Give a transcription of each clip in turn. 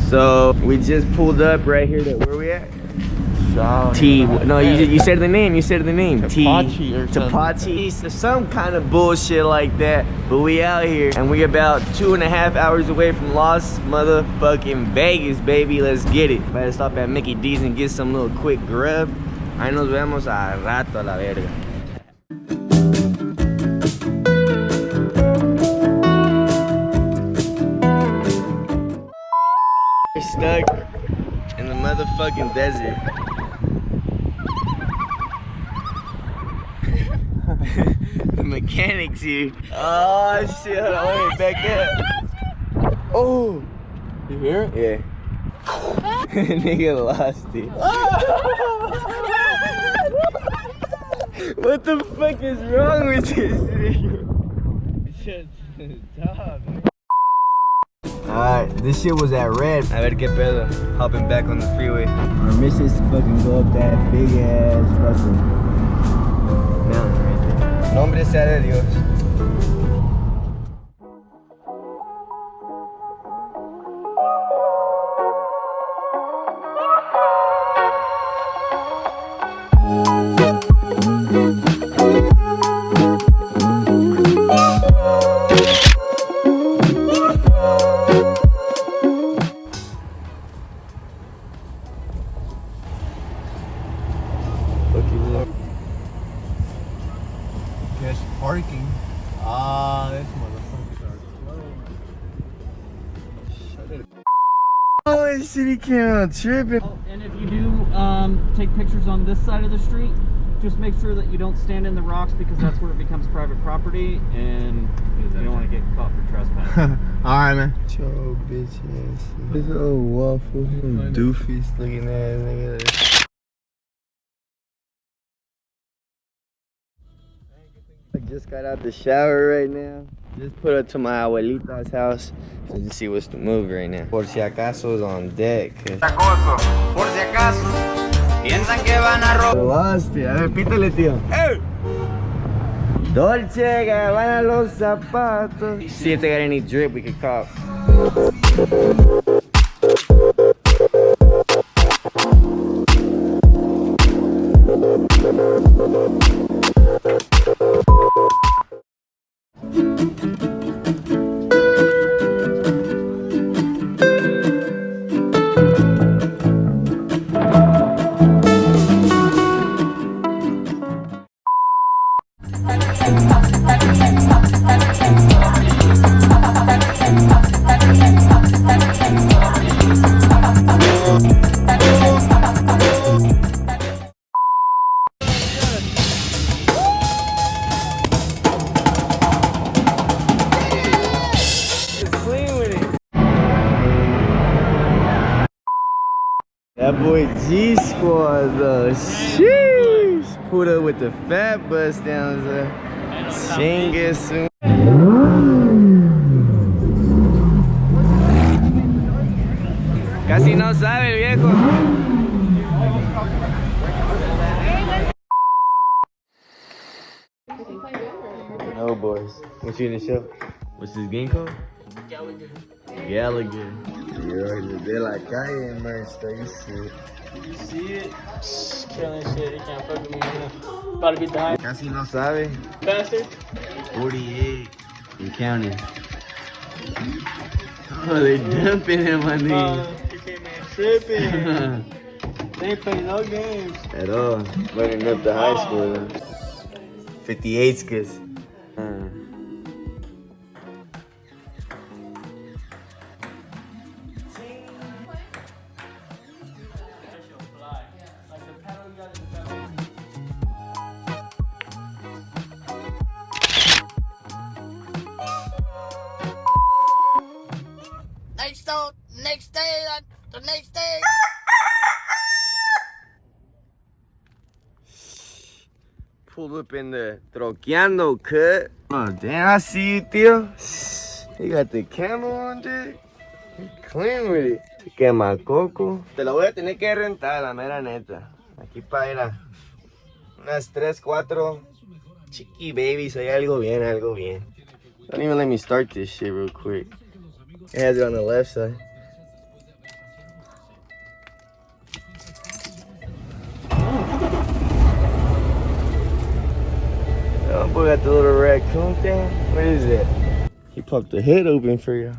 So we just pulled up right here. Where we at? T. No, you said the name. You said the name. Tapachi or Tapachi. Some kind of bullshit like that. But we out here and we about 2.5 hours away from Las motherfucking Vegas, baby. Let's get it. Better stop at Mickey D's and get some little quick grub. Ahí nos vemos a rato a la verga. We're stuck in the motherfucking desert. The mechanics here. Oh shit, hold on, wait, back up. Oh, You hear it? yeah. Nigga lost it. What the fuck is wrong with this nigga? Alright, this shit was at red. A ver qué pedo. Hopping back on the freeway. Our mission is to fucking go up that big ass fucking mountain right there. Nombre sea de Dios. Just parking. Ah, this motherfucker are slow. Oh, this city came out tripping. Oh, and if you do take pictures on this side of the street, just make sure that you don't stand in the rocks because that's where it becomes private property and you don't want to get caught for trespassing. Alright, man. Yo, bitch ass. This little waffle. Doofy looking ass nigga. I just got out the shower right now. Just put up to my abuelita's house. Let's just see what's the move right now. Por si acaso is on deck. Por si acaso, piensan que van a robar. Robaste. A ver, pítale, tío. ¡Eh! Dolce Gabbana los zapatos. See if they got any drip we could cop. That boy G Squad though, sheesh. Pulled up with the fat bust down there. Chinguesu. Casi no sabe el viejo. No boys. What's you in the show? What's his game called? Gallagher. Gallagher. You're de la calle merch though, you see it. You see it? Killing shit, you can't fuck with me right now. About to be dying. Casi no sabe. Faster? 48. You counting. Oh, they dumping him, my nigga. You came in tripping. They ain't playing no games. At all. Running up the high school though. 58 skis. The next day. Pulled up in the Troqueando cut. Oh, damn, I see you, tío. You got the camel on there. Clean with it. Se quema coco. Te lo voy a tener que rentar, la mera neta. Aquí para ir a unas 3, 4 chiqui babies. Hay algo bien, algo bien. Don't even let me start this shit real quick. It has it on the left side. got the little raccoon thing. What is it? He popped the hood open for you.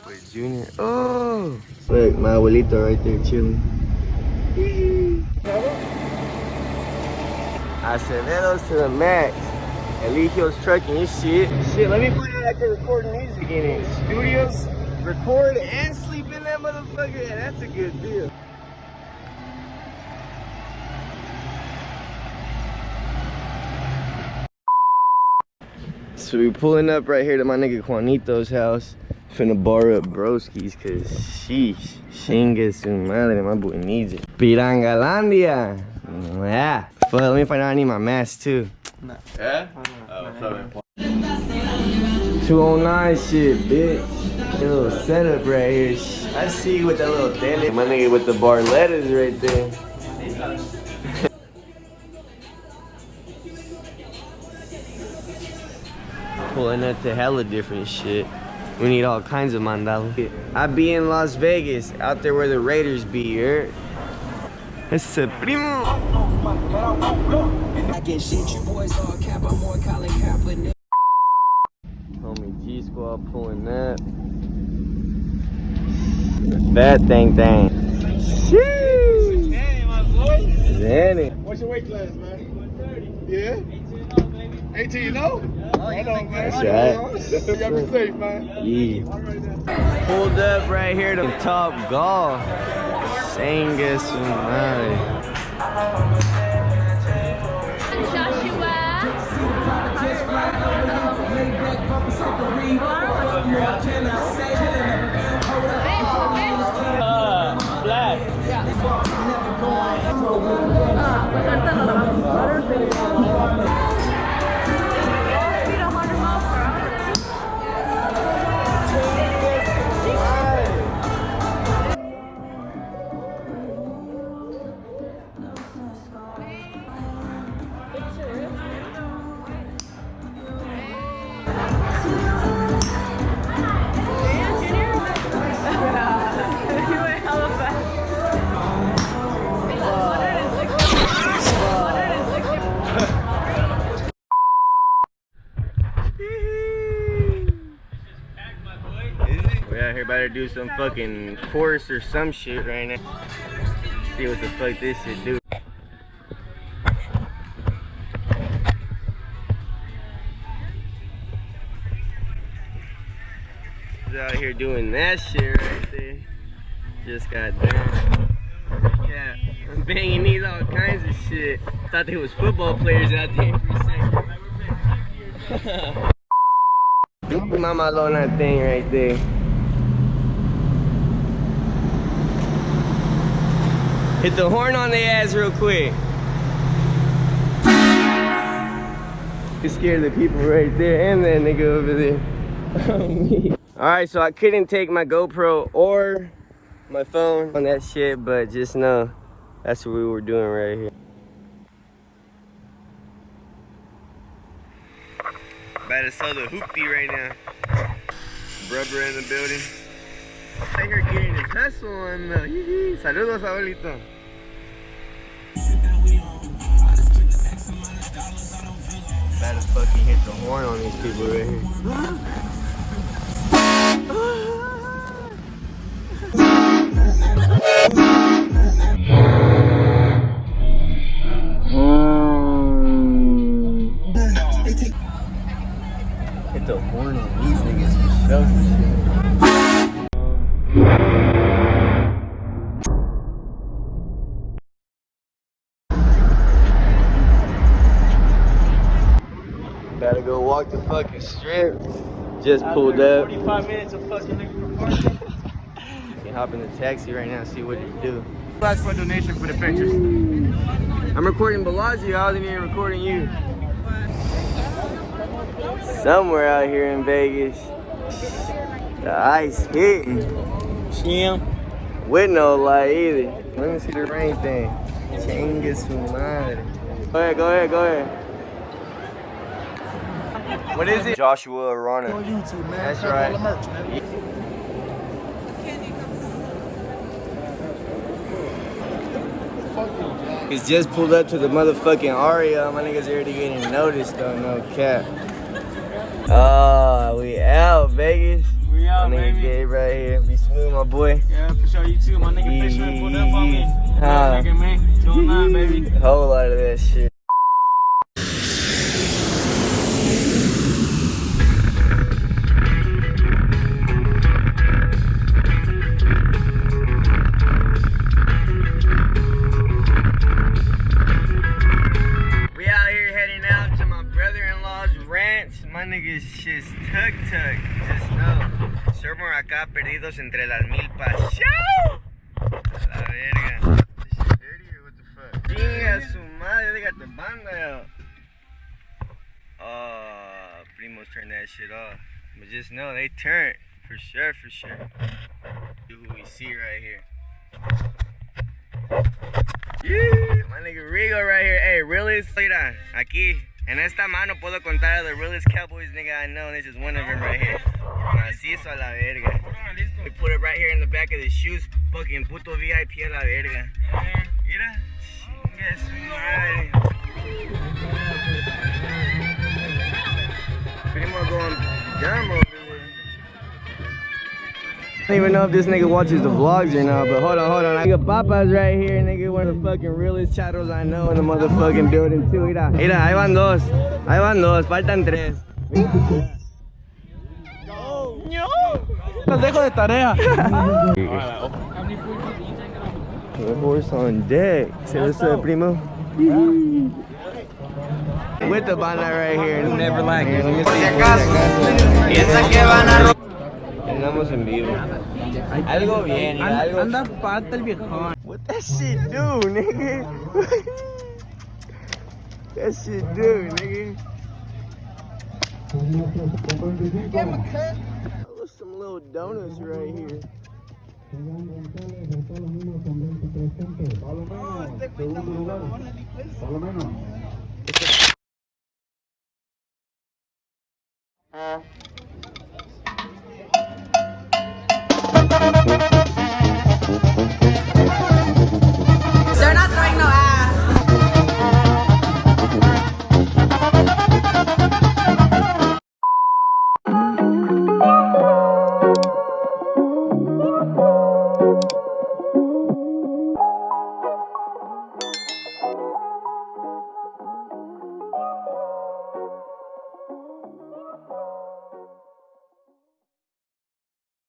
Wait, Junior. Oh! Look, my abuelito right there chilling. Acevedos to the max. Eligio's trucking his shit. Shit, let me find out I can record music in it. Studios, record and sleep in that motherfucker. Yeah, that's a good deal. So we pulling up right here to my nigga Juanito's house. Finna bar up broskies, cause sheesh, chingue su madre, my boy needs it. Pirangalandia. Yeah. Fuck, let me find out I need my mask too. Yeah? Oh, sorry. 209 shit, bitch. That little setup right here. I see you with that little tele. My nigga with the barlettas right there. Pulling up to hella different shit. We need all kinds of mandala. I be in Las Vegas, out there where the Raiders be, you heard? Ese primo. Homie G Squad pulling that. Fat thing. Sheesh. Danny. What's your weight class, man? 130. Yeah? 18 and 0? Right on, man. That's right. Y'all be safe, man. Yeah. Pulled up right here to Top Golf. Chingue su madre. Black. We out here about to do some fucking course or some shit right now. See what the fuck this shit do. He's out here doing that shit right there. Just got done. Yeah, I'm banging these all kinds of shit. Thought they was football players out there for a second. Mama alone that thing right there. Hit the horn on the ass real quick. You scared the people right there and that nigga over there. Alright, so I couldn't take my GoPro or my phone on that shit, but just know that's what we were doing right here. About to sell the hoopty right now. Rubber in the building. Right here getting his hustle on the saludos, abuelito. About to fucking hit the horn on these people right here. Hit the horn on these niggas for sure. Gotta go walk the fucking strip. Just pulled up. 45 minutes of fucking nigga for parking. Can hop in the taxi right now and see what it do. Ask for a donation for the pictures. I'm recording Bellagio. I wasn't even recording you. Somewhere out here in Vegas, the ice hitting. With no light either. Let me see the rain thing. Chingue su madre. Go ahead. What is it? Joshua Arana. On YouTube, man. That's Check right. all the merch, man. Fuck you, John. He's just pulled up to the motherfucking Aria. My niggas already getting noticed though, no cap. Oh, we out, Vegas. We out, My nigga baby. Gabe right here. Be smooth, my boy. Yeah, for sure. You too. My nigga Fish done pulled up on me. Huh. Nigga, man. 209, baby. A whole lot of that shit. We out here heading out to my brother-in-law's ranch. My niggas just tuk-tuk. Just know. Somos acá perdidos entre las milpas. Show! La verga. This shit dirty or what the fuck? Chinga su madre, they got the banda out. Oh, Primos turned that shit off. But just know they turned. For sure, for sure. Do who we see right here. Yeah, my nigga Rigo right here. Hey, realest. Mira, aquí, en esta mano puedo contar the realest Cowboys nigga I know. This is one of them right here. Macizo a la verga. We put it right here in the back of the shoes. Fucking puto VIP a la verga. Mira, chinga su madre. Primo going dumb over there. I don't even know if this nigga watches the vlogs or not, but hold on. Nigga Papa's right here, nigga, one of the fucking realest chatos I know in the motherfucking building too. Mira, ahí van dos, faltan tres. Los dejo de tarea. The horse on deck. Say what's up, primo. With the banda right here. Never like it. Let me see. Andamos en vivo. Algo bien, algo. Anda falta el viejón. What that shit do, nigga? That shit do, nigga. Oh, some little donuts right here.